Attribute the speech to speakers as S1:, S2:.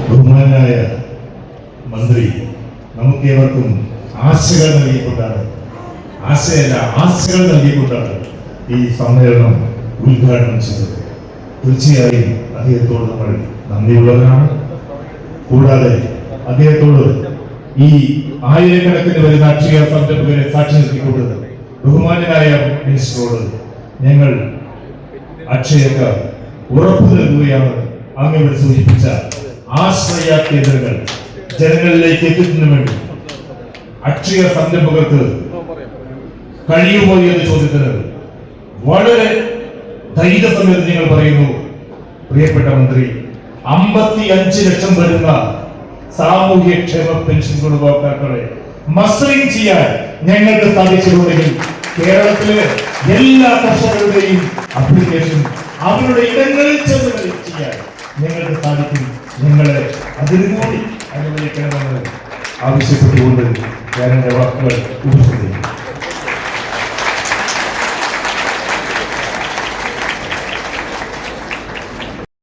S1: ബഹുമാനായ മന്ത്രി നമുക്കേവർക്കും ആശകൾ നൽകിക്കൊണ്ടാണ് ഈ സമ്മേളനം ഉദ്ഘാടനം ചെയ്തത്. തീർച്ചയായും അദ്ദേഹത്തോട് നമ്മൾ നന്ദിയുള്ളവരാണ്. കൂടാതെ അദ്ദേഹത്തോട് ഈ ആയിരക്കണക്കിന് വരുന്ന അക്ഷയ സംരംഭകരെ സാക്ഷി നിർത്തിക്കൊണ്ട് ബഹുമാനായ മിനിസ്റ്ററോട് ഞങ്ങൾ അക്ഷയക്ക് ഉറപ്പു നൽകുകയാണ്. അങ്ങനെ സൂചിപ്പിച്ച ആശ്രയ കേന്ദ്രങ്ങൾ ജനങ്ങളിലേക്ക് എത്തിക്കുന്നതിന് വേണ്ടി അക്ഷയ സംരംഭകർക്ക് കഴിയുമോ എന്ന ചോദ്യത്തിന് വളരെ ധൈര്യസമേതം ഞങ്ങൾ പറയുന്നു, പ്രിയപ്പെട്ട മന്ത്രി, 55 ലക്ഷം വരുന്ന സാമൂഹ്യക്ഷേമ പെൻഷൻ ഗുണഭോക്താക്കളെ മസ്റ്ററിംഗ് ചെയ്യാൻ ഞങ്ങൾക്ക് സാധിച്ചിട്ടുണ്ടെങ്കിൽ കേരളത്തിലെ എല്ലാ കർഷകരുടെയും അപ്ലിക്കേഷൻ അവരുടെ ഇടങ്ങളിൽ ചെന്ന് ചെയ്യാൻ ഞങ്ങൾക്ക് സാധിക്കും. ഞങ്ങളെ അതിനുകൂടി അനുവദിക്കണമെന്ന് ആവശ്യപ്പെട്ടുകൊണ്ട് ഞാൻ എന്റെ വാക്കുകൾ